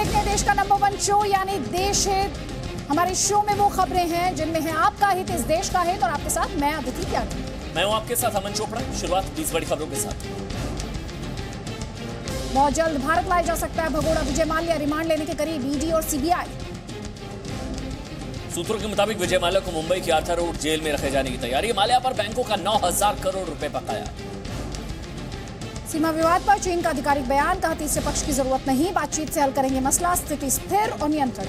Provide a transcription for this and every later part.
देखते हैं देश का नंबर 1 शो यानी देश हित। हमारे शो में वो खबरें हैं जिनमें है आपका हित, इस देश का हित, और आपके साथ मैं अदिति त्यागी। मैं हूं आपके साथ अमन चोपड़ा। शुरुआत 20 बड़ी खबरों के साथ। बहुत जल्द भारत लाया जा सकता है भगोड़ा विजय माल्या, रिमांड लेने के करीब ईडी और सीबीआई। सूत्रों के मुताबिक विजय माल्या को मुंबई की आर्थर रोड जेल में रखे जाने की तैयारी। माल्या पर बैंकों का 9,000 करोड़ रुपए बकाया। सीमा विवाद पर चीन का आधिकारिक बयान, कहा तीसरे पक्ष की जरूरत नहीं, बातचीत से हल करेंगे मसला, स्थिति स्थिर और नियंत्रण।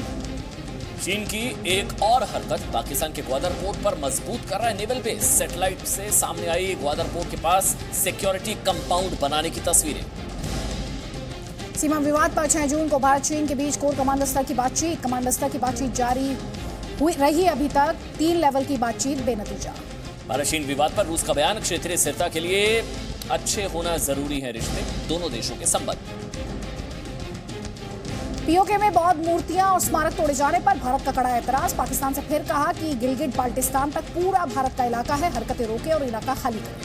चीन की एक और हरकत पाकिस्तान के ग्वादर पोर्ट पर मजबूत कर रहा है नेवल बेस। सैटेलाइट से सामने आई ग्वादर पोर्ट के पास सिक्योरिटी कंपाउंड बनाने की तस्वीरें। सीमा विवाद पर 6 जून को भारत चीन के बीच कोर कमांडर स्तर की बातचीत। कमांडर स्तर की बातचीत जारी रही, अभी तक 3 लेवल की बातचीत बेनतीजा। भारत चीन विवाद पर रूस का बयान, क्षेत्रीय स्थिरता के लिए अच्छे होना जरूरी है रिश्ते, दोनों देशों के संबंध। पीओके में बौद्ध मूर्तियां और स्मारक तोड़े जाने पर भारत का कड़ा एतराज। पाकिस्तान से फिर कहा कि गिलगिट बाल्टिस्तान तक पूरा भारत का इलाका है, हरकतें रोके और इलाका खाली करें।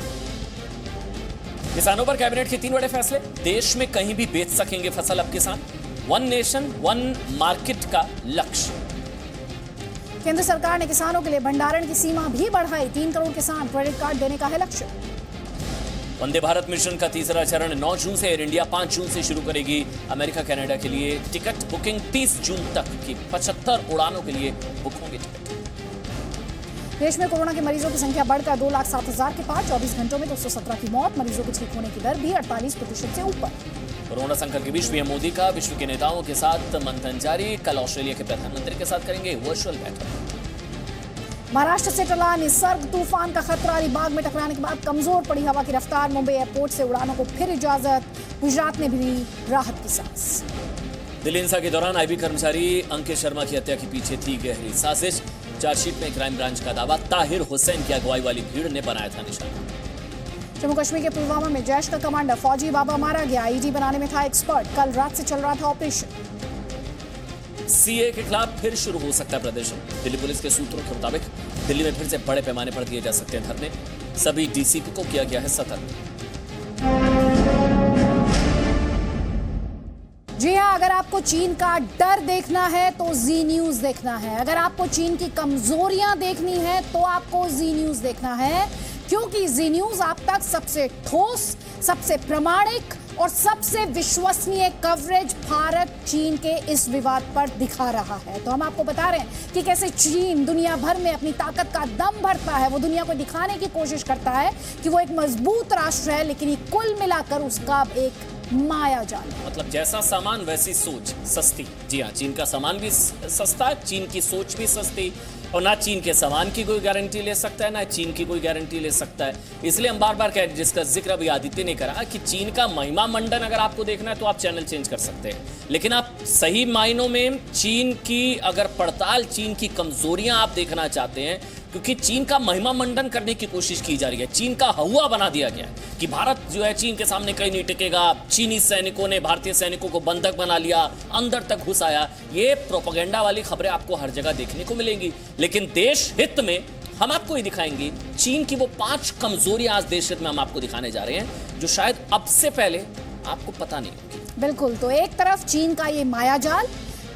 किसानों पर कैबिनेट के 3 बड़े फैसले। देश में कहीं भी बेच सकेंगे फसल अब किसान। 1 नेशन 1 मार्केट का लक्ष्य। केंद्र सरकार ने किसानों के लिए भंडारण की सीमा भी बढ़ाई, 3 करोड़ किसान क्रेडिट कार्ड देने का है लक्ष्य। वंदे भारत मिशन का तीसरा चरण 9 जून से, एयर इंडिया 5 जून से शुरू करेगी। अमेरिका कनाडा के लिए टिकट बुकिंग 30 जून तक की 75 उड़ानों के लिए बुक होंगे टिकट। देश में कोरोना के मरीजों की संख्या बढ़कर 2,07,000 के पार। 24 घंटों में 217 की मौत। मरीजों के ठीक होने की दर भी 48% से ऊपर। कोरोना संकट के बीच पीएम मोदी का विश्व के नेताओं के साथ मंथन जारी। कल ऑस्ट्रेलिया के प्रधानमंत्री के साथ करेंगे वर्चुअल बैठक। महाराष्ट्र से टला निसर्ग तूफान का खतरा। अलीबाग में टकराने के बाद कमजोर पड़ी हवा की रफ्तार। मुंबई एयरपोर्ट से उड़ानों को फिर इजाजत। गुजरात ने भी राहत की सांस। दिल्ली हिंसा के दौरान आईबी कर्मचारी अंकित शर्मा की हत्या के पीछे थी गहरी साजिश। चार्जशीट में क्राइम ब्रांच का दावा, ताहिर हुसैन की अगुवाई वाली भीड़ ने बनाया था निशाना। जम्मू कश्मीर के पुलवामा में जैश का कमांडर फौजी बाबा मारा गया। आईडी बनाने में था एक्सपर्ट। कल रात से चल रहा था ऑपरेशन। सीए के खिलाफ फिर शुरू हो सकता है प्रदर्शन। दिल्ली पुलिस के सूत्रों के मुताबिक दिल्ली में फिर से बड़े पैमाने पर दिए जा सकते हैं धरने। सभी डीसीपी को किया गया है सतर्क। जी हां, अगर आपको चीन का डर देखना है तो जी न्यूज देखना है। अगर आपको चीन की कमजोरियां देखनी है तो आपको जी न्यूज देखना है, क्योंकि जी न्यूज आप तक सबसे ठोस, सबसे प्रामाणिक और सबसे विश्वसनीय कवरेज भारत चीन के इस विवाद पर दिखा रहा है। तो हम आपको बता रहे हैं कि कैसे चीन दुनिया भर में अपनी ताकत का दम भरता है। वो दुनिया को दिखाने की कोशिश करता है कि वो एक मजबूत राष्ट्र है, लेकिन ये कुल मिलाकर उसका एक माया जाल। मतलब जैसा सामान वैसी सोच, सस्ती। जी हाँ, चीन का सामान भी सस्ता, चीन की सोच भी सस्ती, और ना चीन के सामान की कोई गारंटी ले सकता है, ना चीन की कोई गारंटी ले सकता है। इसलिए हम बार बार कह, जिसका जिक्र अभी आदित्य ने करा कि चीन का महिमा मंडन अगर आपको देखना है तो आप चैनल चेंज कर सकते हैं, लेकिन आप सही मायनों में चीन की अगर पड़ताल, चीन की कमजोरियां आप देखना चाहते हैं, क्योंकि चीन का महिमा मंडन करने की कोशिश की जा रही है। चीन का हवा बना दिया गया है कि भारत जो है चीन के सामने कहीं नहीं टिकेगा। चीनी सैनिकों ने भारतीय सैनिकों को बंधक बना लिया, अंदर तक घुस आया। ये प्रोपेगेंडा वाली खबरें आपको हर जगह देखने को मिलेंगी, लेकिन देश हित में हम आपको ये दिखाएंगे चीन की वो 5 कमजोरियां आज देश हित में हम आपको दिखाने जा रहे हैं, जो शायद अब से पहले आपको पता नहीं होगी। बिल्कुल, तो एक तरफ चीन का ये मायाजाल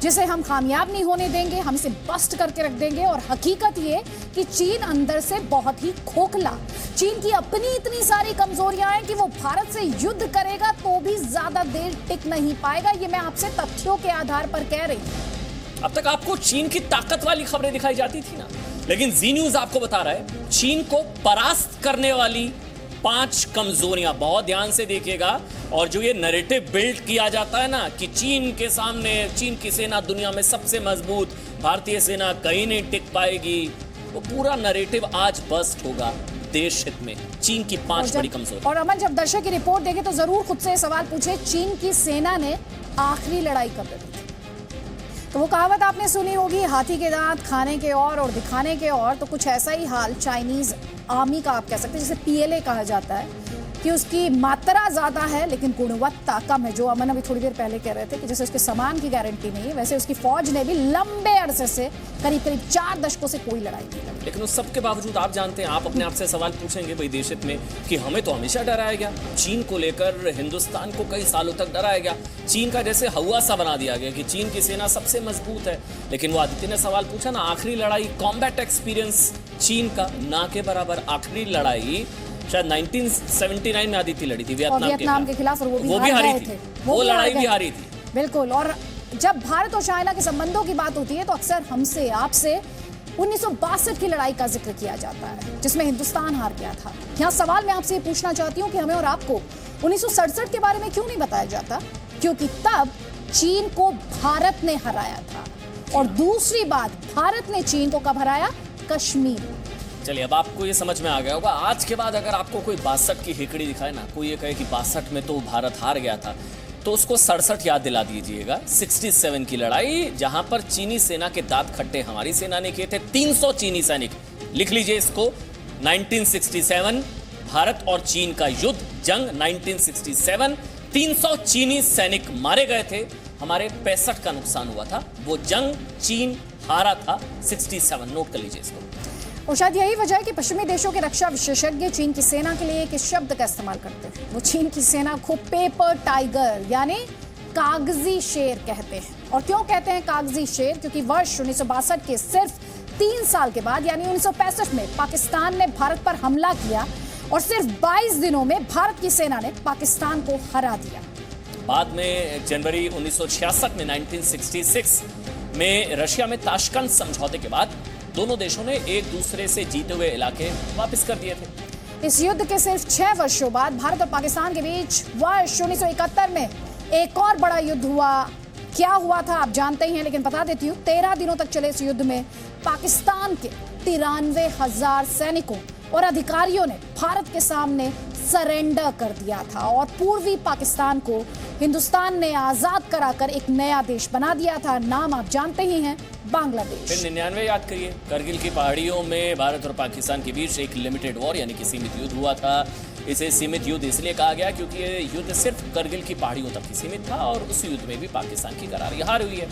जिसे हम कामयाब नहीं होने देंगे, हम इसे बस्ट करके रख देंगे, और हकीकत ये कि चीन अंदर से बहुत ही खोखला। चीन की अपनी इतनी सारी कमजोरियां हैं कि वो भारत से युद्ध करेगा तो भी ज्यादा देर टिक नहीं पाएगा। ये मैं आपसे तथ्यों के आधार पर कह रही हूं। अब तक आपको चीन की ताकत वाली खबरें दिखाई जाती थी ना, लेकिन जी न्यूज आपको बता रहा है चीन को परास्त करने वाली 5 कमजोरियां। बहुत ध्यान से देखिएगा। और जो ये नैरेटिव बिल्ड किया जाता है ना कि चीन के सामने चीन की सेना दुनिया में सबसे मजबूत, भारतीय सेना कहीं नहीं टिक पाएगी, वो पूरा नैरेटिव आज बस्ट होगा देश हित में। चीन की 5 बड़ी कमजोरी। और अमन, जब दर्शक की रिपोर्ट देखे तो जरूर खुद से सवाल पूछे, चीन की सेना ने आखिरी लड़ाई कब लड़ी थी? तो वो कहावत आपने सुनी होगी, हाथी के दांत खाने के और दिखाने के और। तो कुछ ऐसा ही हाल चाइनीज आर्मी का आप कह सकते हैं, जिसे पीएलए कहा जाता है, कि उसकी मात्रा ज़्यादा है लेकिन गुणवत्ता कम है। जो अमन अभी थोड़ी देर पहले कह रहे थे कि जैसे उसके सामान की गारंटी नहीं है, वैसे उसकी फौज ने भी लंबे अरसे से करीब 4 दशकों से कोई लड़ाई नहीं लड़ी। लेकिन उस सब के बावजूद आप जानते हैं, आप अपने आप से सवाल पूछेंगे भाई देश हित में कि हमें तो हमेशा डराया गया, चीन को लेकर हिंदुस्तान को कई सालों तक डराया गया, चीन का जैसे हवा सा बना दिया गया कि चीन की सेना सबसे मजबूत है। लेकिन वो आदित्य ने सवाल पूछा ना, आखिरी लड़ाई कॉम्बैट एक्सपीरियंस चीन का ना के बराबर। आखिरी लड़ाई शायद 1979 में आदित्य लड़ी थी वियतनाम के खिलाफ, और वो भी हारी थी। वो लड़ाई भी हारी थी, बिल्कुल। और जब भारत और चाइना के संबंधों की बात होती है तो अक्सर हमसे आपसे 1962 की लड़ाई का जिक्र किया जाता है जिसमें हिंदुस्तान हार गया था। यहाँ सवाल मैं आपसे ये पूछना चाहती हूँ कि हमें और आपको 1967 के बारे में क्यों नहीं बताया जाता, क्योंकि तब चीन को भारत ने हराया था। और दूसरी बात, भारत ने चीन को कब हराया? कश्मीर। चलिए अब आपको ये समझ में आ गया होगा। आज के बाद अगर आपको कोई 62 की हिकड़ी दिखाए ना, कोई ये कहे कि 62 में तो भारत हार गया था, तो उसको 67 याद दिला दीजिएगा, 67 की लड़ाई, जहां पर चीनी सेना के दांत खट्टे हमारी सेना ने किए थे। 300 चीनी सैनिक, लिख लीजिए इसको, 1967 भारत और चीन का युद्ध, जंग 1967, 300 चीनी सैनिक मारे गए थे, हमारे 65 का नुकसान हुआ था। वो जंग चीन हारा था 67, नोट कर लीजिए इसको। और शायद यही वजह है कि पश्चिमी देशों के रक्षा विशेषज्ञ चीन की सेना के लिए एक शब्द का इस्तेमाल करते हैं। वो चीन की सेना को पेपर टाइगर यानी कागजी शेर कहते हैं। और क्यों कहते हैं कागजी शेर? क्योंकि वर्ष 1962 के सिर्फ 3 साल के बाद यानी 1965 में पाकिस्तान ने भारत पर हमला किया और सिर्फ 22 दिनों में भारत की सेना ने पाकिस्तान को हरा दिया। बाद में जनवरी 1966 में 1966 में रशिया में ताशकंद समझौते के बाद दोनों देशों ने एक दूसरे से जीते हुए इलाके वापस कर दिए थे। इस युद्ध के सिर्फ 6 वर्षों बाद भारत और पाकिस्तान के बीच वर्ष 1971 में एक और बड़ा युद्ध हुआ। क्या हुआ था आप जानते ही हैं, लेकिन बता देती हूँ। 13 दिनों तक चले इस युद्ध में पाकिस्तान के 93,000 सैनिकों और अधिकारियों ने भारत के सामने सरेंडर कर दिया था और पूर्वी पाकिस्तान को हिंदुस्तान ने आजाद कराकर एक नया देश बना दिया था। नाम आप जानते ही हैं, बांग्लादेश। फिर 99 याद करिए, करगिल की पहाड़ियों में भारत और पाकिस्तान के बीच एक लिमिटेड वॉर यानी कि सीमित युद्ध हुआ था। इसे सीमित युद्ध इसलिए कहा गया क्योंकि ये युद्ध सिर्फ करगिल की पहाड़ियों तक ही सीमित था और उस युद्ध में भी पाकिस्तान की करारी हार हुई है।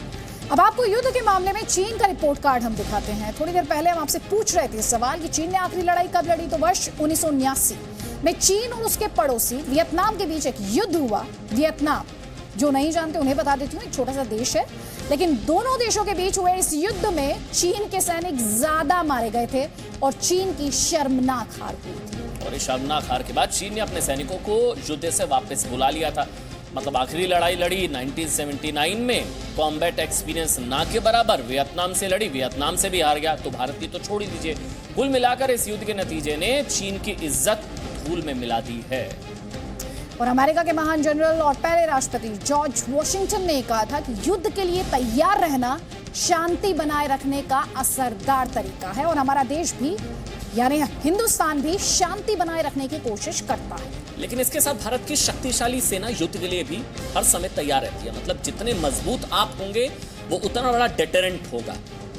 अब आपको युद्ध के मामले में चीन का रिपोर्ट कार्ड हम दिखाते हैं। थोड़ी देर पहले हम आपसे पूछ रहे थे सवाल कि चीन ने आखिरी लड़ाई कब लड़ी, तो वर्ष 1979 में चीन और उसके पड़ोसी वियतनाम के बीच एक युद्ध हुआ। वियतनाम, जो नहीं जानते उन्हें बता देती हूँ, एक छोटा सा देश है, लेकिन दोनों देशों के बीच हुए इस युद्ध में चीन के सैनिक ज्यादा मारे गए थे और चीन की शर्मनाक हार हुई थी। और इस शर्मनाक हार के बाद चीन ने अपने सैनिकों को युद्ध से वापस बुला लिया था। मतलब आखिरी लड़ाई लड़ी 1979 में, कॉम्बैट एक्सपीरियंस ना के बराबर वियतनाम से लड़ी, वियतनाम से भी हार गया, तो भारत की तो छोड़ ही दीजिए। कुल मिलाकर इस युद्ध के नतीजे ने चीन की इज्जत धूल में मिला दी है। और अमेरिका के महान जनरल और पहले राष्ट्रपति जॉर्ज वॉशिंगटन ने कहा था कि युद्ध के लिए तैयार रहना शांति बनाए रखने का असरदार तरीका है और हमारा देश भी यानी हिंदुस्तान भी शांति बनाए रखने की कोशिश करता है। लेकिन इसके साथ भारत की शक्तिशाली सेना युद्ध के लिए भी हर समय तैयार रहती है। मतलब जितने मजबूत आप होंगे वो उतना बड़ा डेटरेंट होगा।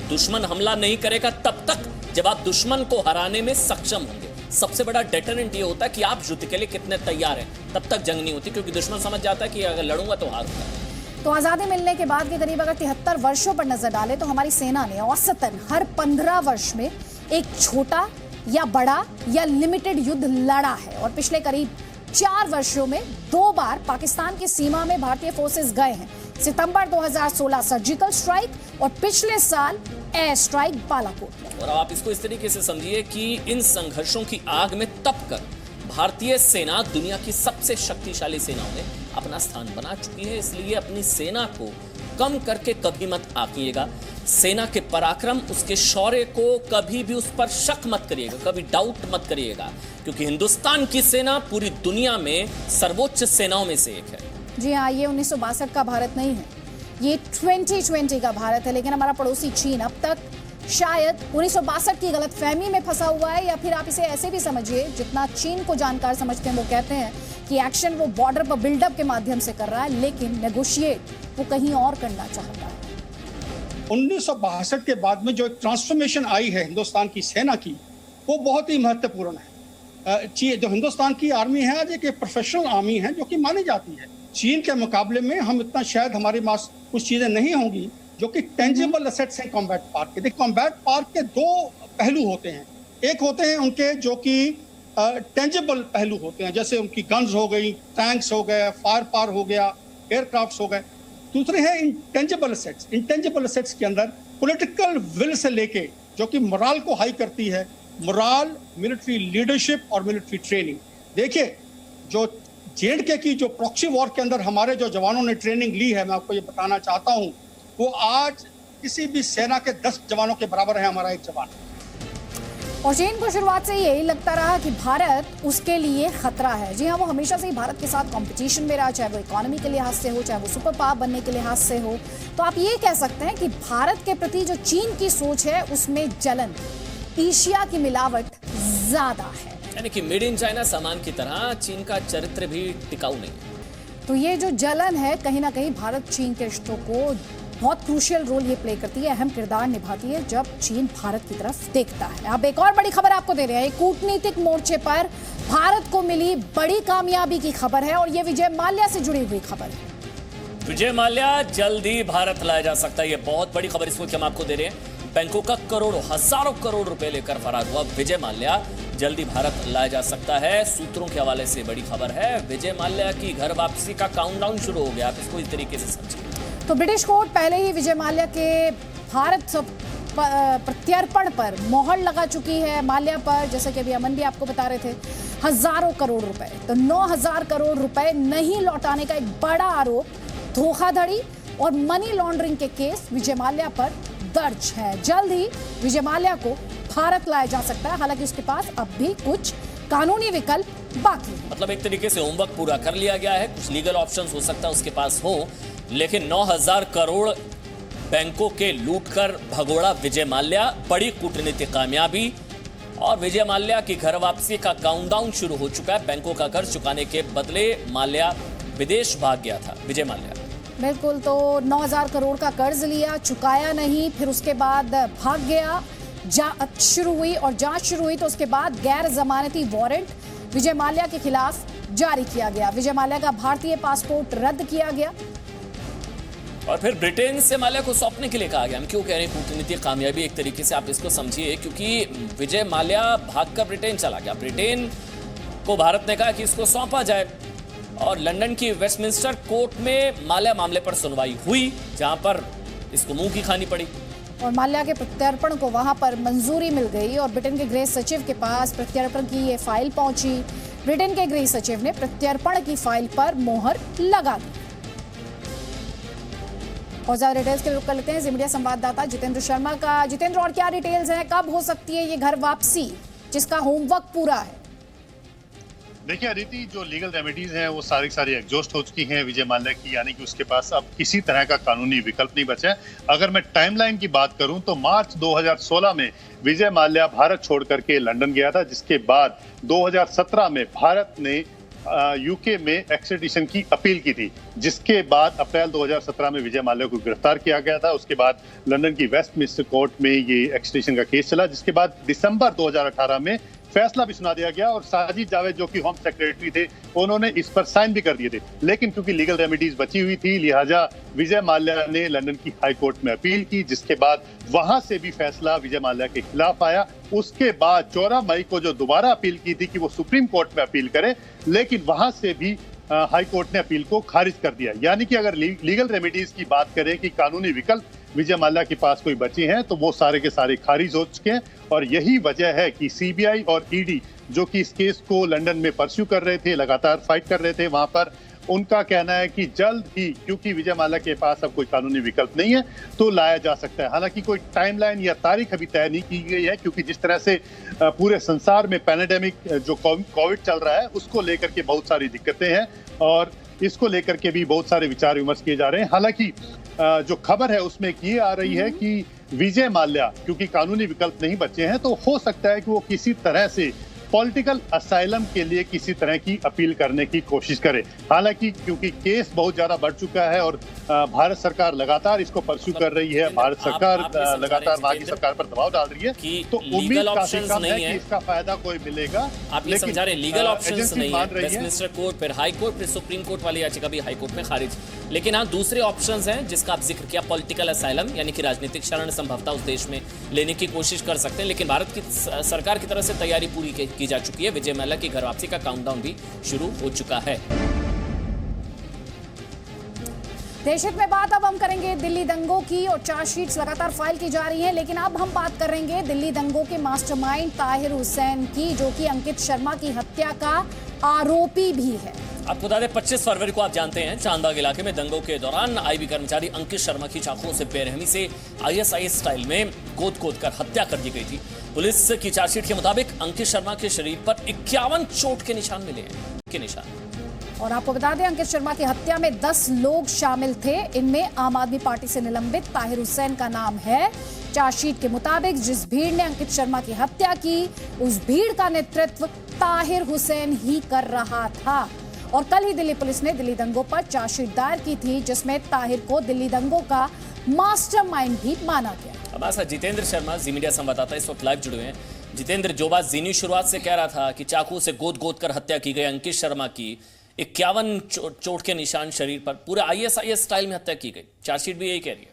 दुश्मन हमला नहीं करेगा तब तक जब आप दुश्मन को हराने में सक्षम होंगे। सबसे बड़ा डेटरेंट ये होता है कि आप युद्ध के लिए कितने तैयार हैं, तब तक जंग नहीं होती, क्योंकि दुश्मन समझ जाता है कि अगर लड़ूंगा तो हारूंगा। तो आजादी मिलने के बाद के करीब अगर 73 वर्षों पर नजर डालें तो हमारी सेना ने औसतन हर 15 वर्ष में एक छोटा या बड़ा या लिमिटेड युद्ध लड़ा है और पिछले करीब 4 वर्षों में 2 बार पाकिस्तान की सीमा में भारतीय फोर्सेस गए हैं। सितंबर 2016 सर्जिकल स्ट्राइक और पिछले साल एयर स्ट्राइक बालाकोट में। और आप इसको इस तरीके से समझिए कि इन संघर्षों की आग में तपकर भारतीय सेना दुनिया की सबसे शक्तिशाली सेनाओं में अपना स्थान बना चुकी है। इसलिए अपनी सेना को कम करके कभी मत आंकिएगा। सेना के पराक्रम, उसके शौर्य को कभी भी उस पर शक मत करिएगा, कभी डाउट मत करिएगा, क्योंकि हिंदुस्तान की सेना पूरी दुनिया में सर्वोच्च सेनाओं में से एक है। जी हाँ, ये 1962 का भारत नहीं है, ये 2020 का भारत है। लेकिन हमारा पड़ोसी चीन अब तक शायद 1962 की गलतफहमी में फंसा हुआ है, या फिर आप इसे ऐसे भी समझिए, जितना चीन को जानकार समझते हैं वो कहते हैं कि एक्शन वो बॉर्डर पर बिल्डअप के माध्यम से कर रहा है, लेकिन नेगोशिएट वो कहीं और करना चाहता है। 1962 के बाद में जो एक ट्रांसफॉर्मेशन आई है हिंदुस्तान की सेना की, वो बहुत ही महत्वपूर्ण है। जो हिंदुस्तान की आर्मी है आज एक प्रोफेशनल आर्मी है जो कि मानी जाती है। चीन के मुकाबले में हम इतना शायद हमारे पास कुछ चीजें नहीं होंगी जो कि टेंजिबल एसेट्स हैं कॉम्बैट पार्क के। देखिए कॉम्बैट पार्क के दो पहलू होते हैं, एक होते हैं उनके जो कि टेंजिबल पहलू होते हैं, जैसे उनकी गन्स हो गई, टैंक्स हो गए, फायर पावर हो गया, एयरक्राफ्ट्स हो गए। दूसरे हैं इंटेंजिबल एसेट्स। इंटेंजिबल एसेट्स के अंदर पॉलिटिकल विल से लेके जो कि मोराल को हाई करती है, मोराल, मिलिट्री लीडरशिप और मिलिट्री ट्रेनिंग। देखिए जो J&K की जो प्रॉक्सी वॉर के अंदर हमारे जो जवानों ने ट्रेनिंग ली है, मैं आपको ये बताना चाहता हूं, वो आज किसी भी सेना के 10 जवानों के बराबर है हमारा एक जवान। और चीन को शुरुआत से यही लगता रहा कि भारत उसके लिए खतरा है। जी हाँ, वो हमेशा से ही भारत के साथ कंपटीशन में रहा, चाहे वो इकोनॉमी के लिहाज से हो, चाहे वो सुपर पावर बनने के लिहाज से हो। तो आप ये कह सकते हैं कि भारत के प्रति जो चीन की सोच है उसमें जलन, एशिया की मिलावट ज्यादा है। यानी कि मेड इन चाइना सामान की तरह चीन का चरित्र भी टिकाऊ नहीं है। तो ये जो जलन है कहीं ना कहीं भारत चीन के रिश्तों को बहुत क्रूशियल रोल ये प्ले करती है, अहम किरदार निभाती है जब चीन भारत की तरफ देखता है। अब एक और बड़ी खबर आपको दे रहे हैं, कूटनीतिक मोर्चे पर भारत को मिली बड़ी कामयाबी की खबर है और ये विजय माल्या से जुड़ी हुई खबर है। विजय माल्या जल्द ही भारत लाया जा सकता है, ये बहुत बड़ी खबर इसको हम आपको दे रहे हैं। बैंकों का करोड़ों हजारों करोड़ रुपए लेकर फरार हुआ विजय माल्या जल्दी भारत लाया जा सकता है। सूत्रों के हवाले से बड़ी खबर है, विजय माल्या की घर वापसी का काउंटडाउन शुरू हो गया। आप इसको इस तरीके से समझिए। तो ब्रिटिश कोर्ट पहले ही विजय माल्या के भारत प्रत्यर्पण पर मोहर लगा चुकी है। माल्या पर, जैसे कि अभी अमन भी आपको बता रहे थे, हजारों करोड़ रुपए, तो 9,000 करोड़ रुपए नहीं लौटाने का एक बड़ा आरोप, धोखाधड़ी और मनी लॉन्ड्रिंग के केस विजय माल्या पर दर्ज है। जल्द ही विजय माल्या को भारत लाया जा सकता है, हालांकि उसके पास अब भी कुछ कानूनी विकल्प बाकी है। मतलब एक तरीके से होमवर्क पूरा कर लिया गया है, कुछ लीगल ऑप्शंस हो सकता है उसके पास हो, लेकिन 9,000 करोड़ बैंकों के लूटकर भगोड़ा विजय माल्या, बड़ी कूटनीतिक कामयाबी। और विजय माल्या की घर वापसी का काउंटडाउन शुरू हो चुका है। बैंकों का कर्ज चुकाने के बदले माल्या विदेश भाग गया था। विजय माल्या बिल्कुल, तो 9,000 करोड़ का कर्ज लिया, चुकाया नहीं, फिर उसके बाद भाग गया, जांच शुरू हुई और जांच शुरू हुई तो उसके बाद गैर जमानती वारंट विजय माल्या के खिलाफ जारी किया गया। विजय माल्या का भारतीय पासपोर्ट रद्द किया गया और फिर ब्रिटेन से माल्या को सौंपने के लिए कहा गया। हम क्यों कह रहे हैं कूटनीतिक कामयाबी, एक तरीके से आप इसको समझिए, क्योंकि विजय माल्या भागकर ब्रिटेन चला गया। ब्रिटेन को भारत ने कहा कि इसको सौंपा जाए और लंदन की वेस्टमिंस्टर कोर्ट में माल्या मामले पर सुनवाई हुई, जहां पर इसको मुंह की खानी पड़ी और माल्या के प्रत्यर्पण को वहां पर मंजूरी मिल गई और ब्रिटेन के गृह सचिव के पास प्रत्यर्पण की ये फाइल पहुंची। ब्रिटेन के गृह सचिव ने प्रत्यर्पण की फाइल पर मोहर लगा दी। और ज्यादा डिटेल्स के लिए रुक कर लेते हैं मीडिया संवाददाता जितेंद्र शर्मा का। जितेंद्र, और क्या डिटेल्स हैं, कब हो सकती है ये घर वापसी जिसका होमवर्क पूरा है? देखिए अदिति, जो लीगल रेमेडीज हैं वो सारी एग्जॉस्ट हो चुकी हैं विजय माल्या की, यानी कि उसके पास अब किसी तरह का कानूनी विकल्प नहीं बचा है। अगर मैं टाइमलाइन की बात करूं तो मार्च 2016 में विजय माल्या भारत छोड़ करके लंदन गया था, जिसके बाद 2017 में भारत ने यूके में एक्स्ट्रेडिशन की अपील की थी, जिसके बाद अप्रैल 2017 में विजय माल्या को गिरफ्तार किया गया था। उसके बाद लंदन की वेस्टमिंस्टर कोर्ट में ये एक्स्ट्रेडिशन का केस चला, जिसके बाद दिसंबर 2018 में फैसला भी सुना दिया गया और साजिद जावेद जो कि होम सेक्रेटरी थे उन्होंने इस पर साइन भी कर दिए थे। लेकिन क्योंकि लीगल रेमेडीज बची हुई थी, लिहाजा विजय माल्या ने लंदन की हाई कोर्ट में अपील की, जिसके बाद वहां से भी फैसला विजय माल्या के खिलाफ आया। उसके बाद 14 मई को जो दोबारा अपील की थी कि वो सुप्रीम कोर्ट में अपील करे, लेकिन वहां से भी हाई कोर्ट ने अपील को खारिज कर दिया। यानी कि अगर लीगल रेमेडीज की बात करें कि कानूनी विकल्प विजय माल्या के पास कोई बचे हैं, तो वो सारे के सारे खारिज हो चुके हैं। और यही वजह है कि सीबीआई और ईडी जो कि इस केस को लंदन में परस्यू कर रहे थे, लगातार फाइट कर रहे थे वहां पर, उनका कहना है कि जल्द ही, क्योंकि विजय माल्या के पास अब कोई कानूनी विकल्प नहीं है, तो लाया जा सकता है। हालांकि कोई टाइमलाइन या तारीख अभी तय नहीं की गई है, क्योंकि जिस तरह से पूरे संसार में पैंडेमिक जो कोविड चल रहा है उसको लेकर के बहुत सारी दिक्कतें हैं और इसको लेकर के भी बहुत सारे विचार विमर्श किए जा रहे हैं। हालांकि जो खबर है उसमें ये आ रही है कि विजय माल्या क्योंकि कानूनी विकल्प नहीं बचे हैं, तो हो सकता है कि वो किसी तरह से पॉलिटिकल असाइलम के लिए किसी तरह की अपील करने की कोशिश करे। हालांकि क्योंकि केस बहुत ज्यादा बढ़ चुका है और भारत सरकार लगातार इसको परस्यू कर रही है, भारत सरकार लगातार वहां की सरकार पर दबाव डाल रही है, तो उम्मीद काफी कम है कि इसका फायदा कोई मिलेगा। आप ये समझा रहे लीगल ऑप्शंस नहीं है, वेस्टमिंस्टर कोर्ट, फिर हाई कोर्ट, फिर सुप्रीम कोर्ट वाली याचिका भी हाई कोर्ट में खारिज। लेकिन हाँ, दूसरे ऑप्शंस हैं जिसका आप जिक्र किया, पॉलिटिकल असाइलम यानी कि राजनीतिक शरण संभवतः उस देश में लेने की कोशिश कर सकते हैं। लेकिन भारत की सरकार की तरफ से तैयारी पूरी की जा चुकी है। विजय माल्या की घर वापसी का काउंटडाउन भी शुरू हो चुका है। देशहित में बात अब हम करेंगे दिल्ली दंगों की, और चार्जशीट्स लगातार फाइल की जा रही हैं। लेकिन अब हम बात करेंगे दिल्ली दंगों के मास्टरमाइंड ताहिर हुसैन की, जो कि अंकित शर्मा की हत्या का आरोपी भी है। आपको बता दें 25 फरवरी को आप जानते हैं चांदबाग इलाके में दंगों के दौरान आईबी कर्मचारी अंकित शर्मा की चाकुओं से बेरहमी से आईएसआईएस स्टाइल में गोद कर हत्या कर दी गई थी। पुलिस की चार्जशीट के मुताबिक अंकित शर्मा के शरीर पर 51 चोट के निशान मिले हैं। और आपको बता दें अंकित शर्मा की हत्या में 10 लोग शामिल थे। इनमें आम आदमी पार्टी से निलंबित ताहिर हुसैन का नाम है। चार्जशीट के मुताबिक जिस भीड़ ने अंकित शर्मा की हत्या की, उस भीड़ का नेतृत्व ताहिर हुसैन ही कर रहा था। और कल ही दिल्ली पुलिस ने दिल्ली दंगों पर चार्जशीट दायर की थी, जिसमें ताहिर को दिल्ली दंगों का मास्टरमाइंड भी माना गया। अब ऐसा जितेंद्र शर्मा जी मीडिया संवाददाता इस वक्त लाइव जुड़े हुए हैं। जितेंद्र, जो बात जीनी शुरुआत से कह रहा था कि चाकू से गोद कर हत्या की गई अंकित शर्मा की, 51 चोट के निशान शरीर पर, पूरे आईएसआईएस स्टाइल में हत्या की गई, चार्जशीट भी यही कह रही है।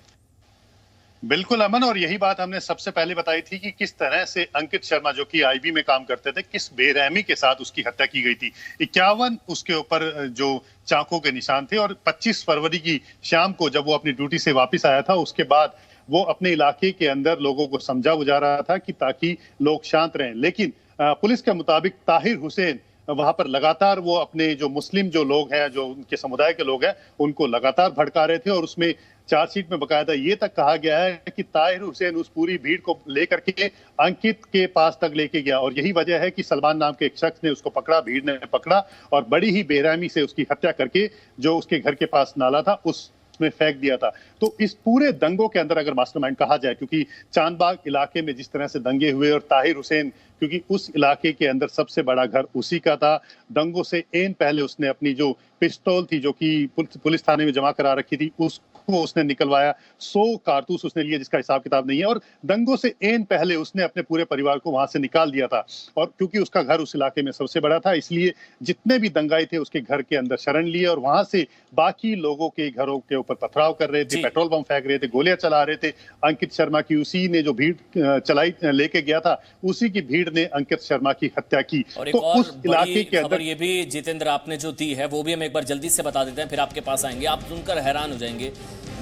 बिल्कुल अमन, और यही बात हमने सबसे पहले बताई थी कि किस तरह से अंकित शर्मा जो कि आईबी में काम करते थे, किस बेरहमी के साथ उसकी हत्या की गई थी। 51 उसके ऊपर जो चाकू के निशान थे, और 25 फरवरी की शाम को जब वो अपनी ड्यूटी से वापस आया था, उसके बाद वो अपने इलाके के अंदर लोगों को समझा बुझा रहा था कि ताकि लोग शांत रहें। लेकिन पुलिस के मुताबिक ताहिर हुसैन वहां पर लगातार वो अपने जो मुस्लिम जो लोग हैं, जो उनके समुदाय के लोग हैं, उनको लगातार भड़का रहे थे। और उसमें चार्जशीट में बकायदा ये तक कहा गया है कि ताहिर हुसैन उस पूरी भीड़ को लेकर के अंकित के पास तक लेके गया, और यही वजह है कि सलमान नाम के एक शख्स ने उसको पकड़ा, भीड़ ने पकड़ा और बड़ी ही बेरहमी से उसकी हत्या करके जो उसके घर के पास नाला था उसमें फेंक दिया था। तो इस पूरे दंगों के अंदर अगर मास्टरमाइंड कहा जाए, क्योंकि चांदबाग इलाके में जिस तरह से दंगे हुए, और ताहिर हुसैन क्योंकि उस इलाके के अंदर सबसे बड़ा घर उसी का था, दंगों से एन पहले उसने अपनी जो पिस्तौल थी जो कि पुलिस थाने में जमा करा रखी थी, उसको उसने निकलवाया। 100 कारतूस उसने लिए जिसका हिसाब किताब नहीं है, और दंगों से एन पहले उसने अपने पूरे परिवार को वहां से निकाल दिया था। और क्योंकि उसका घर उस इलाके में सबसे बड़ा था, इसलिए जितने भी दंगाई थे उसके घर के अंदर शरण लिए, और वहां से बाकी लोगों के घरों के ऊपर पथराव कर रहे थे, पेट्रोल बम फेंक रहे थे, गोलियां चला रहे थे। अंकित शर्मा की उसी ने जो भीड़ चलाई लेके गया था, उसी की भीड़ ने अंकित शर्मा की हत्या की। और एक तो और उस इलाके के अंदर ये भी जितेंद्र आपने जो दी है वो भी हम एक बार जल्दी से बता देते हैं, फिर आपके पास आएंगे, आप सुनकर हैरान हो जाएंगे।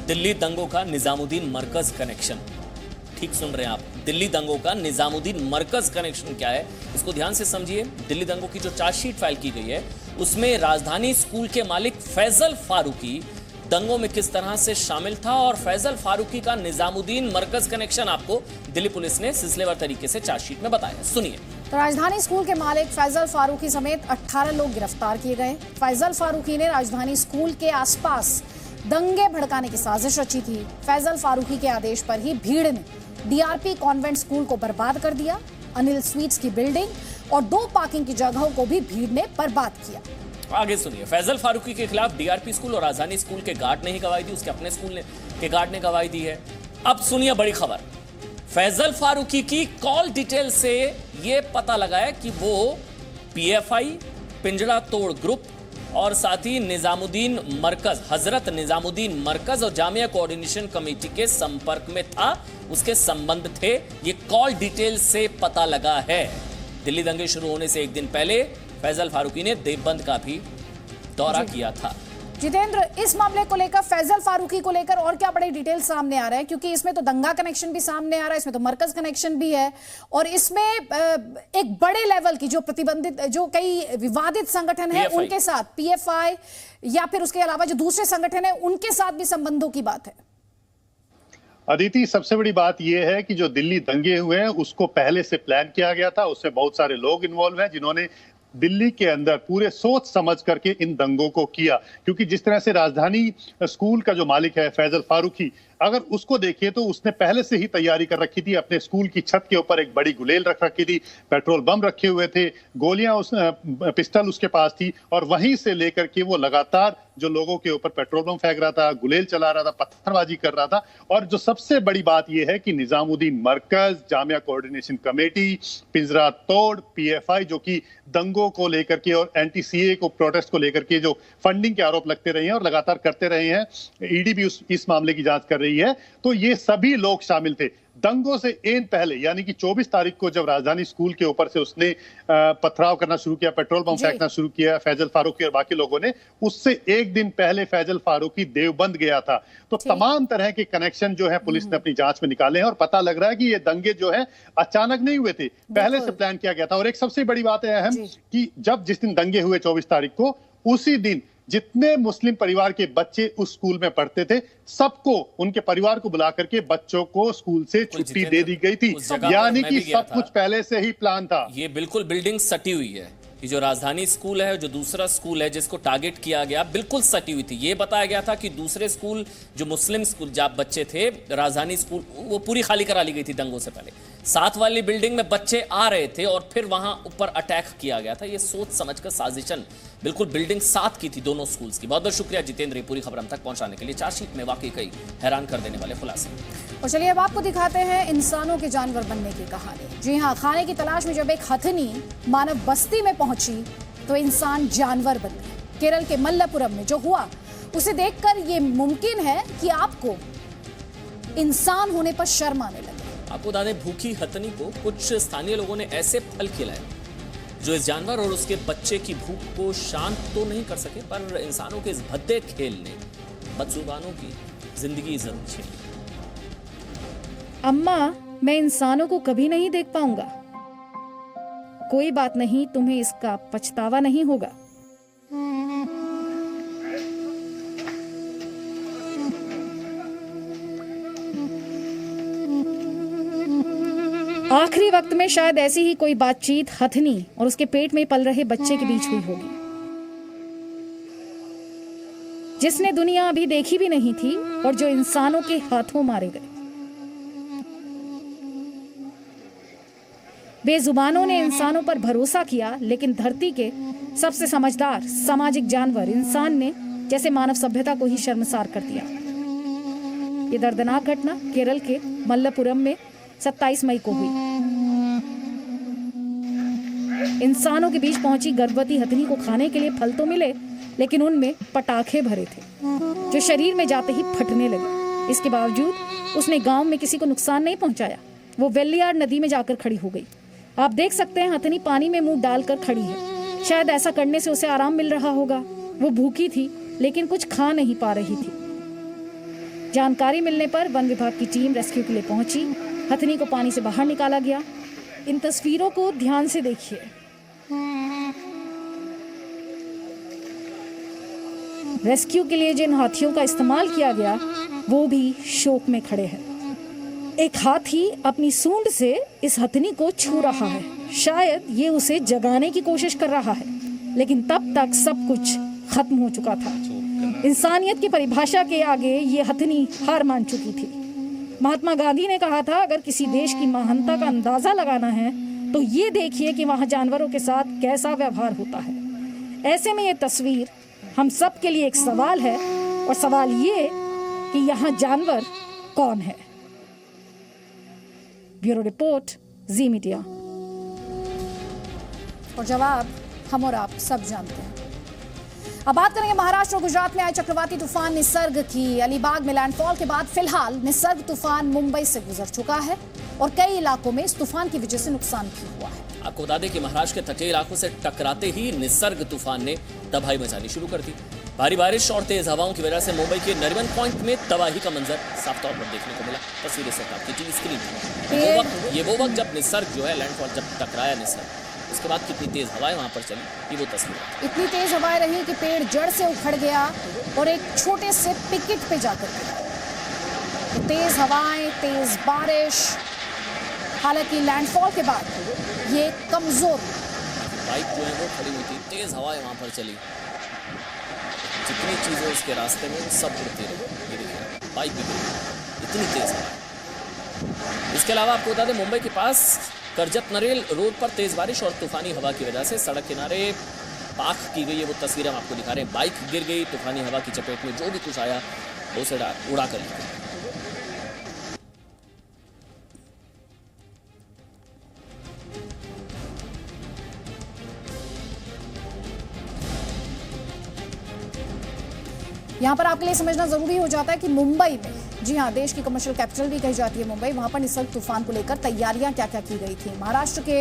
दिल्ली दंगों का निजामुद्दीन मरकज कनेक्शन, ठीक सुन रहे हैं आप, दिल्ली दंगों का निजामुद्दीन मरकज कनेक्शन क्या है इसको ध्यान से समझिए। दिल्ली दंगों की जो चार्जशीट फाइल की गई है उसमें राजधानी स्कूल के मालिक फैजल फारूकी दंगों में किस तरह से शामिल था, और फैजल फारूकी का निजामुद्दीन मरकज कनेक्शन आपको दिल्ली पुलिस ने सिलसिलेवार तरीके से चार्जशीट में बताया। सुनिए। तो राजधानी स्कूल के मालिक फैजल फारूकी समेत 18 लोग गिरफ्तार किए गए। फैजल फारूकी ने राजधानी स्कूल के आसपास दंगे भड़काने की साजिश रची थी। फैजल फारूकी के आदेश पर ही भीड़ ने डीआरपी कॉन्वेंट स्कूल को बर्बाद कर दिया। अनिल स्वीट्स की बिल्डिंग और 2 पार्किंग की जगहों को भी भीड़ ने बर्बाद किया। आगे सुनिए। फैजल फारूकी के खिलाफ डीआरपी स्कूल और राजधानी स्कूल के गार्ड ने ही गवाही दी, उसके अपने स्कूल के गार्ड ने गवाही दी है। अब सुनिए बड़ी खबर, फैजल फारूकी की कॉल डिटेल से यह पता लगा है कि वो पीएफआई, पिंजरा तोड़ ग्रुप और साथ ही निजामुद्दीन मरकज, हजरत निजामुद्दीन मरकज और जामिया कोऑर्डिनेशन कमेटी के संपर्क में था, उसके संबंध थे, ये कॉल डिटेल से पता लगा है। दिल्ली दंगे शुरू होने से एक दिन पहले फैजल फारूकी ने देवबंद का भी दौरा किया था। जितेंद्र, इस मामले को लेकर, फैजल फारूकी को लेकर और क्या बड़े डिटेल सामने आ रहे हैं? क्योंकि इसमें तो दंगा कनेक्शन भी सामने आ रहा है, इसमें तो मरकज कनेक्शन भी है, और इसमें एक बड़े लेवल की जो प्रतिबंधित, जो कई विवादित संगठन है उनके साथ, पीएफआई या फिर उसके अलावा जो दूसरे संगठन है उनके साथ भी संबंधों की बात है। अदिति, सबसे बड़ी बात यह है कि जो दिल्ली दंगे हुए हैं उसको पहले से प्लान किया गया था, उसमें बहुत सारे लोग इन्वॉल्व हैं जिन्होंने दिल्ली के अंदर पूरे सोच समझ करके इन दंगों को किया। क्योंकि जिस तरह से राजधानी स्कूल का जो मालिक है फैजल फारूकी, अगर उसको देखिए तो उसने पहले से ही तैयारी कर रखी थी। अपने स्कूल की छत के ऊपर एक बड़ी गुलेल रख रखी थी, पेट्रोल बम रखे हुए थे, गोलियां पिस्टल उसके पास थी, और वहीं से लेकर के वो लगातार जो लोगों के ऊपर पेट्रोल बम फेंक रहा था, गुलेल चला रहा था, पत्थरबाजी कर रहा था। और जो सबसे बड़ी बात यह है कि निजामुद्दीन मरकज, जामिया कोऑर्डिनेशन कमेटी, पिंजरा तोड़, पीएफआई जो कि दंगों को लेकर के और एंटी सीए को प्रोटेस्ट को लेकर के जो फंडिंग के आरोप लगते रहे हैं और लगातार करते रहे हैं, ईडी भी इस मामले की जांच कर रही है। तो ये सभी लोग शामिल थे। दंगों से एन पहले यानी कि 24 तारीख को जब राजधानी स्कूल के ऊपर से उसने पथराव करना शुरू किया, पेट्रोल बम फेंकना शुरू किया, फैजल फारूकी और बाकी लोगों ने, उससे एक दिन पहले फैजल फारूकी देवबंद गया था। तो तमाम तरह के कनेक्शन जो है पुलिस ने अपनी जांच में निकाले हैं और पता लग रहा है कि ये दंगे जो है अचानक नहीं हुए थे, पहले से प्लान किया गया था। और एक सबसे बड़ी बात है अहम कि जिस दिन दंगे हुए 24 तारीख को, उसी दिन जितने मुस्लिम परिवार के बच्चे उस स्कूल में पढ़ते थे, सबको, उनके परिवार को बुला करके बच्चों को स्कूल से छुट्टी दे दी गई थी। यानी कि सब कुछ पहले से ही प्लान था। ये बिल्कुल बिल्डिंग सटी हुई है कि जो राजधानी स्कूल है, जो दूसरा स्कूल है जिसको टारगेट किया गया, बिल्कुल सटी हुई थी। ये बताया गया था कि दूसरे स्कूल जो मुस्लिम स्कूल जहाँ बच्चे थे, राजधानी स्कूल, वो पूरी खाली करा ली गई थी दंगों से पहले। साथ वाली बिल्डिंग में बच्चे आ रहे थे और फिर वहां ऊपर अटैक किया गया था। ये सोच समझकर साजिशन बिल्कुल बिल्डिंग साथ की थी दोनों स्कूल्स की। बहुत बहुत शुक्रिया जितेंद्र, पूरी खबर हम तक पहुंचाने के लिए। चार्जशीट में वाकई कई हैरान कर देने वाले खुलासे। और चलिए अब आपको दिखाते हैं इंसानों के जानवर बनने की कहानी। जी हाँ, खाने की तलाश में जब एक हथिनी मानव बस्ती में पहुंची तो इंसान जानवर बन गए। केरल के मल्लपुरम में जो हुआ उसे देखकर ये मुमकिन है कि आपको इंसान होने पर शर्म आने लगे। आपको बता दें, भूखी हथनी को कुछ स्थानीय लोगों ने ऐसे फल खिलाए जो इस जानवर और उसके बच्चे की भूख को शांत तो नहीं कर सके, पर इंसानों के इस भद्दे खेल ने बदजुबानों की जिंदगी जरूर छीनी। अम्मा, मैं इंसानों को कभी नहीं देख पाऊंगा। कोई बात नहीं, तुम्हें इसका पछतावा नहीं होगा। आखिरी वक्त में शायद ऐसी ही कोई बातचीत हथनी और उसके पेट में पल रहे बच्चे के बीच हुई होगी, जिसने दुनिया अभी देखी भी नहीं थी और जो इंसानों के हाथों मारे गए। बेजुबानों ने इंसानों पर भरोसा किया, लेकिन धरती के सबसे समझदार सामाजिक जानवर इंसान ने जैसे मानव सभ्यता को ही शर्मसार कर दिया। ये दर्दनाक घटना केरल के मल्लपुरम में 27 मई को हुई। इंसानों के बीच पहुंची गर्भवती हथनी को खाने के लिए फल तो मिले, लेकिन उनमें पटाखे भरे थे जो शरीर में जाते ही फटने लगे। इसके बावजूद उसने गांव में किसी को नुकसान नहीं पहुंचाया। वो वेल्लियार नदी में जाकर खड़ी हो गई। आप देख सकते हैं हथनी पानी में मुंह डालकर खड़ी है। शायद ऐसा करने से उसे आराम मिल रहा होगा। वो भूखी थी लेकिन कुछ खा नहीं पा रही थी। जानकारी मिलने पर वन विभाग की टीम रेस्क्यू के लिए पहुंची। हथनी को पानी से बाहर निकाला गया। इन तस्वीरों को ध्यान से देखिए। रेस्क्यू के लिए जिन हाथियों का इस्तेमाल किया गया वो भी शोक में खड़े हैं। एक हाथी अपनी सूंड से इस हथनी को छू रहा है। शायद ये उसे जगाने की कोशिश कर रहा है, लेकिन तब तक सब कुछ खत्म हो चुका था। इंसानियत की परिभाषा के आगे ये हथनी हार मान चुकी थी। महात्मा गांधी ने कहा था, अगर किसी देश की महानता का अंदाजा लगाना है तो ये देखिए कि वहाँ जानवरों के साथ कैसा व्यवहार होता है। ऐसे में ये तस्वीर हम सब के लिए एक सवाल है, और सवाल ये कि यहाँ जानवर कौन है। ब्यूरो रिपोर्ट, जी मीडिया। और जवाब हम और आप सब जानते हैं। अब बात करेंगे महाराष्ट्र और गुजरात में आए चक्रवाती तूफान निसर्ग की। अलीबाग में लैंडफॉल के बाद फिलहाल निसर्ग तूफान मुंबई से गुजर चुका है और कई इलाकों में इस तूफान की वजह से नुकसान भी हुआ है। आपको बता दें कि महाराष्ट्र के तटीय इलाकों से टकराते ही निसर्ग तूफान ने तबाही मचानी शुरू कर दी। भारी बारिश और तेज हवाओं की वजह से मुंबई के नरिमन पॉइंट में तबाही का मंजर साफ तौर पर देखने को मिला। तस्वीरें से आपकी टीवी स्क्रीन पर। ये वो वक्त जब निसर्ग जो है लैंडफॉल जब टकराया निसर्ग, उसके बाद कितनी तेज हवाएं वहां पर चली, ये वो तस्वीर। इतनी तेज हवाएं रही कि पेड़ जड़ से उखड़ गया और एक छोटे से पिकेट पे जाकर गिरा। तो तेज हवाएं, तेज बारिश, हालांकि लैंडफॉल के बाद ये कमजोर। बाइक जो है वो खड़ी हुई थी, तेज हवाएं वहां पर चली, जितनी चीजें उसके रास्ते में सब उड़ती रही। ये देखिए बाइक भी इतनी तेज हवा। इसके अलावा आपको बता दें, मुंबई के पास करजत नरेल रोड पर तेज बारिश और तूफानी हवा की वजह से सड़क किनारे पाख की गई है। वो तस्वीरें हम आपको दिखा रहे हैं। बाइक गिर गई तूफानी हवा की चपेट में, जो भी कुछ आया उसे उड़ा कर ले गया। यहाँ पर आपके लिए समझना जरूरी हो जाता है कि मुंबई में, जी हाँ, देश की कमर्शियल कैपिटल भी कही जाती है मुंबई, वहां पर निसर्ग तूफान को लेकर तैयारियां क्या क्या की गई थी। महाराष्ट्र के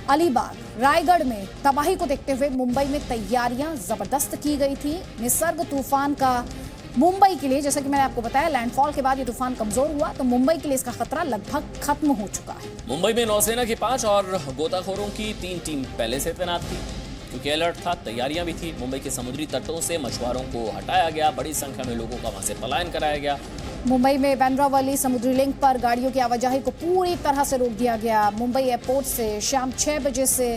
अलीबाग, रायगढ़ में तबाही को देखते हुए मुंबई में तैयारियां जबरदस्त की गई थी। निसर्ग तूफान का मुंबई के लिए, जैसा कि मैंने आपको बताया, लैंडफॉल के बाद ये तूफान कमजोर हुआ तो मुंबई के लिए इसका खतरा लगभग खत्म हो चुका है। मुंबई में नौसेना की 5 और गोताखोरों की 3 टीम पहले से तैनात थी, क्योंकि अलर्ट था, तैयारियां भी थी। मुंबई के समुद्री तटों से मछुआरों को हटाया गया, बड़ी संख्या में लोगों का वहां से पलायन कराया गया। मुंबई में बांद्रावली समुद्री लिंक पर गाड़ियों की आवाजाही को पूरी तरह से रोक दिया गया। मुंबई एयरपोर्ट से शाम 6 बजे से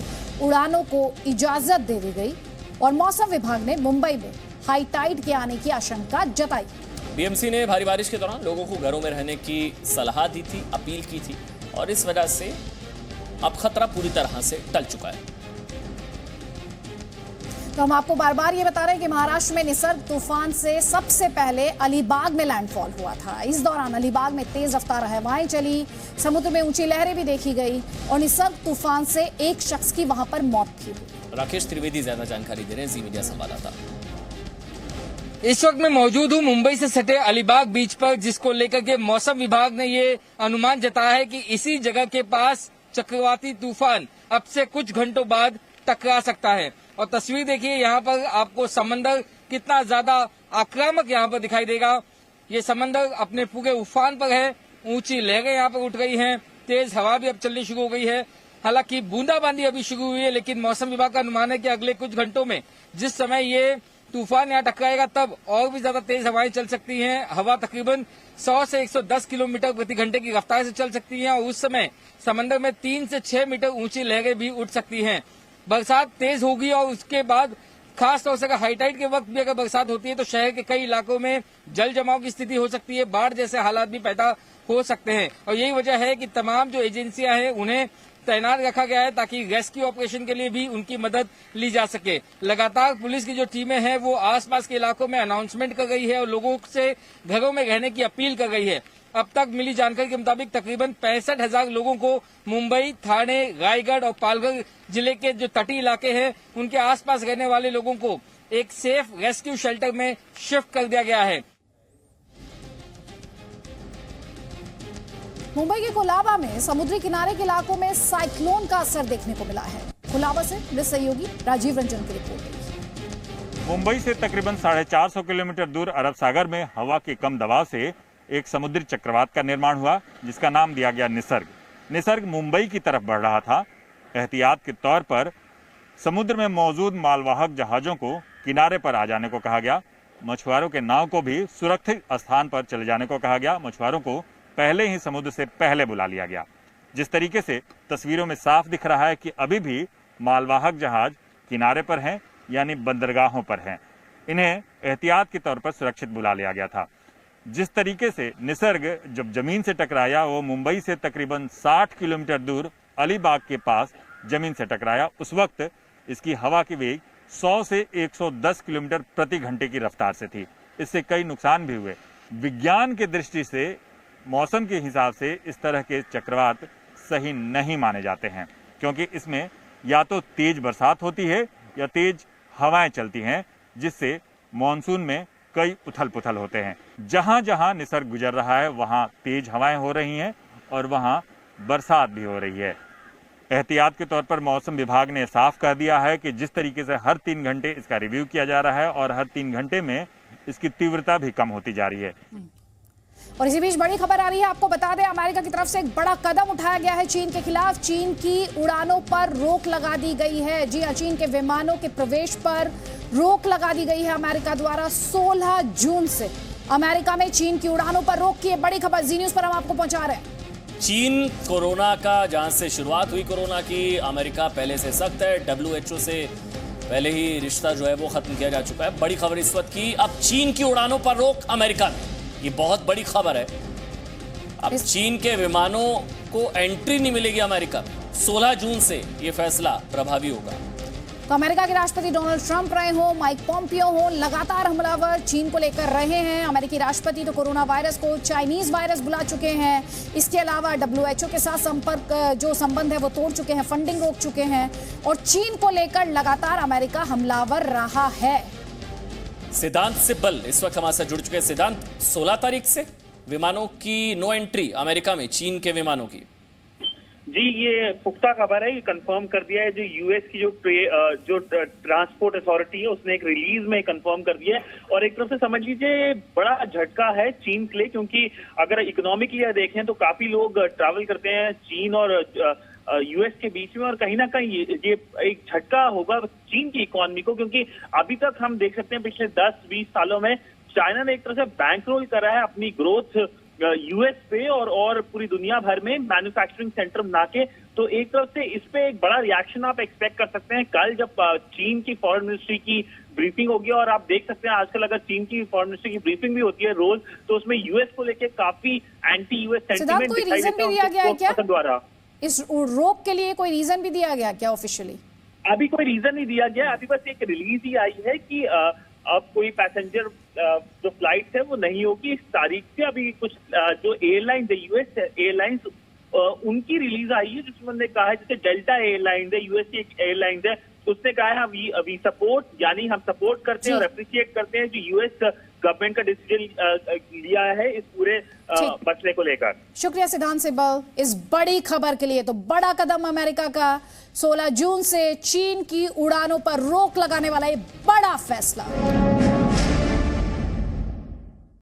उड़ानों को इजाजत दे दी गई और मौसम विभाग ने मुंबई में हाई टाइड के आने की आशंका जताई। बीएमसी ने भारी बारिश के दौरान लोगों को घरों में रहने की सलाह दी थी, अपील की थी, और इस वजह से अब खतरा पूरी तरह से टल चुका है। तो हम आपको बार बार ये बता रहे हैं कि महाराष्ट्र में निसर्ग तूफान से सबसे पहले अलीबाग में लैंडफॉल हुआ था। इस दौरान अलीबाग में तेज रफ्तार हवाएं चली, समुद्र में ऊंची लहरें भी देखी गई और निसर्ग तूफान से एक शख्स की वहां पर मौत भी हुई। राकेश त्रिवेदी ज्यादा जानकारी दे रहे हैं, जी मीडिया संवाददाता। इस वक्त मैं मौजूद हूं मुंबई से सटे अलीबाग बीच पर, जिसको लेकर के मौसम विभाग ने ये अनुमान जताया है कि इसी जगह के पास चक्रवाती तूफान अब से कुछ घंटों बाद टकरा सकता है। और तस्वीर देखिए, यहाँ पर आपको समंदर कितना ज्यादा आक्रामक यहाँ पर दिखाई देगा। ये समंदर अपने पूरे उफान पर है, ऊंची लहरें यहाँ पर उठ गई हैं, तेज हवा भी अब चलनी शुरू हो गई है। हालांकि बूंदाबांदी अभी शुरू हुई है, लेकिन मौसम विभाग का अनुमान है कि अगले कुछ घंटों में जिस समय ये तूफान यहाँ टकराएगा तब और भी ज्यादा तेज हवाएं चल सकती हैं। हवा तकरीबन 100 से 110 किलोमीटर प्रति घंटे की रफ्तार से चल सकती है और उस समय समंदर में 3 से 6 मीटर ऊंची लहरें भी उठ सकती हैं। बरसात तेज होगी और उसके बाद खास तौर से अगर हाई टाइड के वक्त भी अगर बरसात होती है तो शहर के कई इलाकों में जल जमाव की स्थिति हो सकती है, बाढ़ जैसे हालात भी पैदा हो सकते हैं। और यही वजह है कि तमाम जो एजेंसियां हैं उन्हें तैनात रखा गया है ताकि रेस्क्यू ऑपरेशन के लिए भी उनकी मदद ली जा सके। लगातार पुलिस की जो टीमें हैं वो आसपास के इलाकों में अनाउंसमेंट कर गई है और लोगों से घरों में रहने की अपील कर गई है। अब तक मिली जानकारी के मुताबिक तकरीबन 65,000 लोगों को मुंबई, ठाणे, रायगढ़ और पालघर जिले के जो तटीय इलाके हैं उनके आसपास रहने वाले लोगों को एक सेफ रेस्क्यू शेल्टर में शिफ्ट कर दिया गया है। मुंबई के कोलाबा में समुद्री किनारे के इलाकों में साइक्लोन का असर देखने को मिला है। कोलाबा से मेरे सहयोगी राजीव रंजन की रिपोर्ट। मुंबई से तकरीबन 450 किलोमीटर दूर अरब सागर में हवा के कम दबाव से एक समुद्री चक्रवात का निर्माण हुआ, जिसका नाम दिया गया निसर्ग। निसर्ग मुंबई की तरफ बढ़ रहा था। एहतियात के तौर पर समुद्र में मौजूद मालवाहक जहाजों को किनारे पर आ जाने को कहा गया। मछुआरों के नाव को भी सुरक्षित स्थान पर चले जाने को कहा गया। मछुआरों को पहले ही समुद्र से पहले बुला लिया गया। जिस तरीके से तस्वीरों में साफ दिख रहा है कि अभी भी मालवाहक जहाज किनारे पर हैं, यानी बंदरगाहों पर हैं। इन्हें एहतियात के तौर पर सुरक्षित बुला लिया गया था। जिस तरीके से निसर्ग जब जमीन से टकराया वो मुंबई से तकरीबन 60 किलोमीटर दूर अलीबाग के पास जमीन से टकराया। उस वक्त इसकी हवा की वेग 100 से 110 किलोमीटर प्रति घंटे की रफ्तार से थी। इससे कई नुकसान भी हुए। विज्ञान की दृष्टि से, मौसम के हिसाब से इस तरह के चक्रवात सही नहीं माने जाते हैं, क्योंकि इसमें या तो तेज बरसात होती है या तेज हवाएं चलती हैं, जिससे मॉनसून में कई उथल पुथल होते हैं। जहां जहां निसर्ग गुजर रहा है वहां तेज हवाएं हो रही हैं और वहां बरसात भी हो रही है। एहतियात के तौर पर मौसम विभाग ने साफ कर दिया है कि जिस तरीके से हर 3 घंटे इसका रिव्यू किया जा रहा है और हर 3 घंटे में इसकी तीव्रता भी कम होती जा रही है। और इसी बीच बड़ी खबर आ रही है, आपको बता दें, अमेरिका की तरफ से एक बड़ा कदम उठाया गया है चीन के खिलाफ। चीन की उड़ानों पर रोक लगा दी गई है। जी हां, चीन के विमानों के प्रवेश पर रोक लगा दी गई है अमेरिका द्वारा। 16 जून से अमेरिका में चीन की उड़ानों पर रोक की है। बड़ी खबर जी न्यूज पर हम आपको पहुंचा रहे हैं। चीन कोरोना का, जहां से शुरुआत हुई कोरोना की, अमेरिका पहले से सख्त है। WHO से पहले ही रिश्ता जो है वो खत्म किया जा चुका है। बड़ी खबर इस वक्त की, अब चीन की उड़ानों पर रोक अमेरिका में। ये बहुत बड़ी खबर है। अब चीन के विमानों को एंट्री नहीं मिलेगी अमेरिका में। 16 जून से ये फैसला प्रभावी होगा। तो अमेरिका के राष्ट्रपति डोनाल्ड ट्रंप रहे हो, माइक पॉम्पियो हो, लगातार हमलावर चीन को लेकर रहे हैं। अमेरिकी राष्ट्रपति तो कोरोना वायरस को चाइनीज वायरस बुला चुके हैं। इसके अलावा WHO के साथ जो संबंध है वो तोड़ चुके हैं, फंडिंग रोक चुके हैं और चीन को लेकर लगातार अमेरिका हमलावर रहा है। सिद्धांत सिब्बल इस वक्त हमारे साथ जुड़ चुके हैं। सिद्धांत, 16 तारीख से विमानों की नो एंट्री अमेरिका में, चीन के विमानों की। जी, ये पुख्ता खबर है, ये कंफर्म कर दिया है। जो यूएस की जो ट्रांसपोर्ट अथॉरिटी है उसने एक रिलीज में कंफर्म कर दिया है। और एक तरफ से समझ लीजिए बड़ा झटका है चीन के लिए, क्योंकि अगर इकोनॉमिकली देखें तो काफी लोग ट्रैवल करते हैं चीन और यूएस के बीच में, और कहीं ना कहीं ये एक झटका होगा चीन की इकोनॉमी को, क्योंकि अभी तक हम देख सकते हैं पिछले 10-20 सालों में चाइना ने एक तरह से बैंकरोल करा है अपनी ग्रोथ यूएस पे और पूरी दुनिया भर में मैन्युफैक्चरिंग सेंटर बना के। तो एक तरफ से इस पे एक बड़ा रिएक्शन आप एक्सपेक्ट कर सकते हैं कल जब चीन की फॉरेन मिनिस्ट्री की ब्रीफिंग होगी। और आप देख सकते हैं आजकल अगर चीन की फॉरेन मिनिस्ट्री की ब्रीफिंग भी होती है रोज, तो उसमें यूएस को लेके काफी एंटी यूएस सेंटिमेंट दिखाई देता है द्वारा। इस रोक के लिए कोई रीजन भी दिया गया क्या ऑफिशियली? अभी कोई रीजन नहीं दिया गया, अभी बस एक रिलीज ही आई है कि अब कोई पैसेंजर जो फ्लाइट है वो नहीं होगी इस तारीख से। अभी कुछ जो एयरलाइन है यूएस एयरलाइंस उनकी रिलीज आई है, जिसमें उन्होंने कहा है जैसे डेल्टा एयरलाइन है यूएस की एक एयरलाइन है, तो उसने कहा है वी सपोर्ट, यानी हम सपोर्ट करते हैं और अप्रिशिएट करते हैं जो यूएस गवर्नमेंट का डिसीजन लिया है इस पूरे मसले को लेकर। शुक्रिया सिद्धांत सिब्बल इस बड़ी खबर के लिए। तो बड़ा कदम अमेरिका का, 16 जून से चीन की उड़ानों पर रोक लगाने वाला ये बड़ा फैसला।